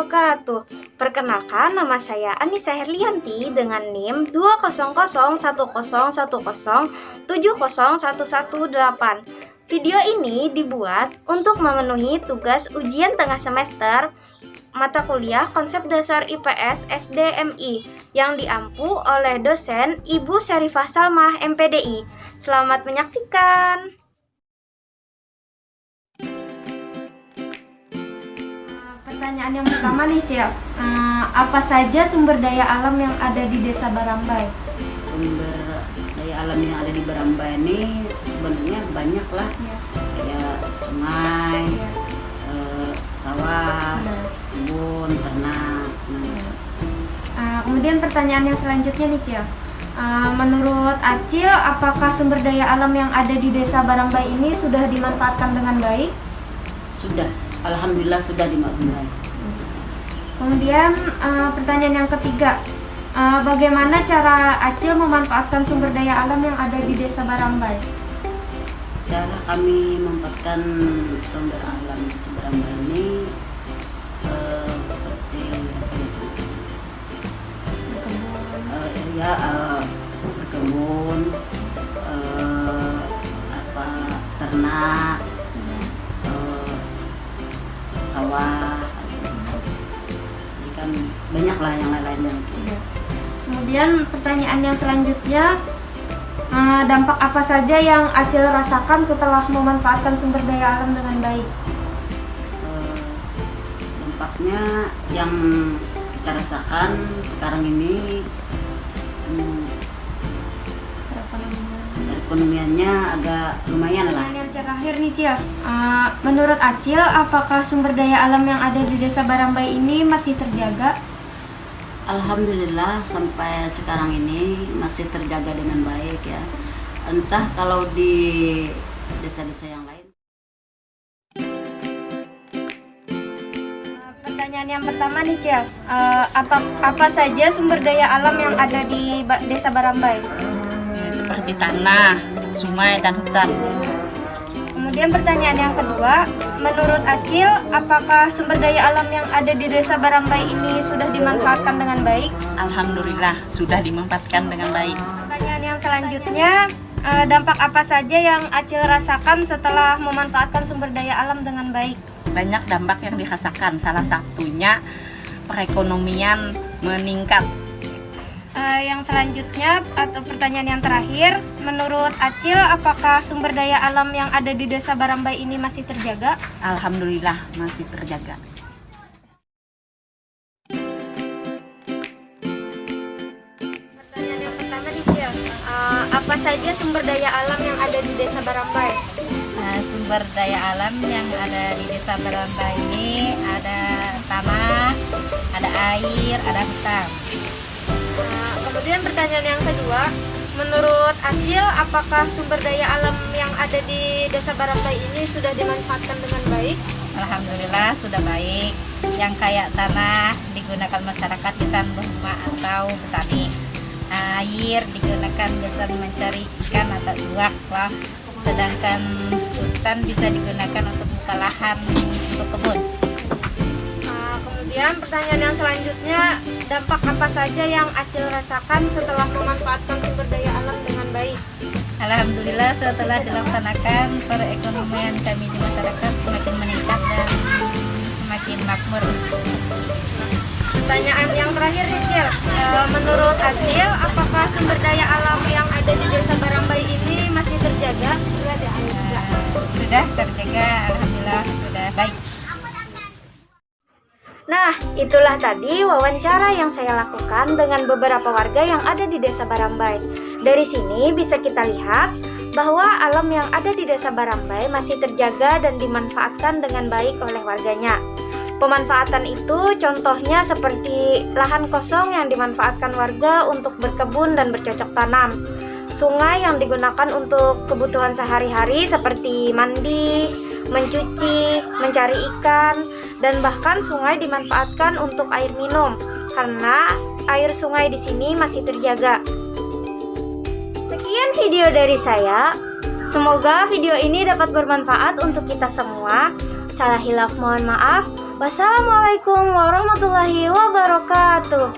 wabarakatuh. Perkenalkan, nama saya Anissa Herlianti dengan NIM 20010107018. Video ini dibuat untuk memenuhi tugas ujian tengah semester mata kuliah Konsep Dasar IPS SDMI yang diampu oleh dosen Ibu Syarifah Salmah MPDI. Selamat menyaksikan. Pertanyaan yang pertama nih, Cil. Apa saja sumber daya alam yang ada di Desa Barambai? Sumber daya alam yang ada di Barambai ini sebenarnya banyak lah, kayak sungai, sawah, kebun, ternak. Kemudian pertanyaan yang selanjutnya nih, Cil. Menurut Acil, apakah sumber daya alam yang ada di Desa Barambai ini sudah dimanfaatkan dengan baik? Sudah, alhamdulillah sudah dimanfaatkan. Kemudian pertanyaan yang ketiga, bagaimana cara Acil memanfaatkan sumber daya alam yang ada di Desa Barambai? Cara kami memanfaatkan sumber alam di Barambai ini seperti berkebun, ternak, sawah, jadi kan banyak lah yang lain-lainnya. Kemudian pertanyaan yang selanjutnya, dampak apa saja yang Acil rasakan setelah memanfaatkan sumber daya alam dengan baik? Dampaknya yang kita rasakan sekarang ini, perekonomiannya agak lumayan lah. Yang terakhir nih, Cil, menurut Acil, apakah sumber daya alam yang ada di Desa Barambai ini masih terjaga? Alhamdulillah sampai sekarang ini masih terjaga dengan baik ya. Entah kalau di desa-desa yang lain. Pertanyaan yang pertama nih, Cil, apa saja sumber daya alam yang ada di Desa Barambai? Seperti tanah, sungai, dan hutan. Kemudian pertanyaan yang kedua, menurut Acil, apakah sumber daya alam yang ada di Desa Barambai ini sudah dimanfaatkan dengan baik? Alhamdulillah sudah dimanfaatkan dengan baik. Pertanyaan yang selanjutnya, dampak apa saja yang Acil rasakan setelah memanfaatkan sumber daya alam dengan baik? Banyak dampak yang dirasakan, salah satunya perekonomian meningkat. Yang selanjutnya atau pertanyaan yang terakhir, menurut Acil, apakah sumber daya alam yang ada di Desa Barambai ini masih terjaga? Alhamdulillah masih terjaga. Pertanyaan yang pertama nih, Cil, apa saja sumber daya alam yang ada di Desa Barambai? Sumber daya alam yang ada di Desa Barambai ini ada tanah, ada air, ada hutan. Kemudian pertanyaan yang kedua, menurut Acil, apakah sumber daya alam yang ada di Desa Barambai ini sudah dimanfaatkan dengan baik? Alhamdulillah sudah baik. Yang kayak tanah digunakan masyarakat di rumah atau petani. Air digunakan biasa mencari ikan atau uak. Sedangkan hutan bisa digunakan untuk buka lahan untuk kebun. Kemudian pertanyaan yang selanjutnya, dampak apa saja yang Acil rasakan setelah memanfaatkan sumber daya alam dengan baik? Alhamdulillah setelah dilaksanakan, perekonomian kami di masyarakat semakin meningkat dan semakin makmur. Pertanyaan yang terakhir nih, Cil, menurut Acil, apakah sumber daya alam yang ada di Desa Barambai ini masih terjaga? Sudah terjaga, alhamdulillah sudah baik. Nah, itulah tadi wawancara yang saya lakukan dengan beberapa warga yang ada di Desa Barambai. Dari sini bisa kita lihat bahwa alam yang ada di Desa Barambai masih terjaga dan dimanfaatkan dengan baik oleh warganya. Pemanfaatan itu contohnya seperti lahan kosong yang dimanfaatkan warga untuk berkebun dan bercocok tanam. Sungai yang digunakan untuk kebutuhan sehari-hari seperti mandi, mencuci, mencari ikan, dan bahkan sungai dimanfaatkan untuk air minum karena air sungai di sini masih terjaga. Sekian video dari saya. Semoga video ini dapat bermanfaat untuk kita semua. Salah hilaf mohon maaf. Wassalamualaikum warahmatullahi wabarakatuh.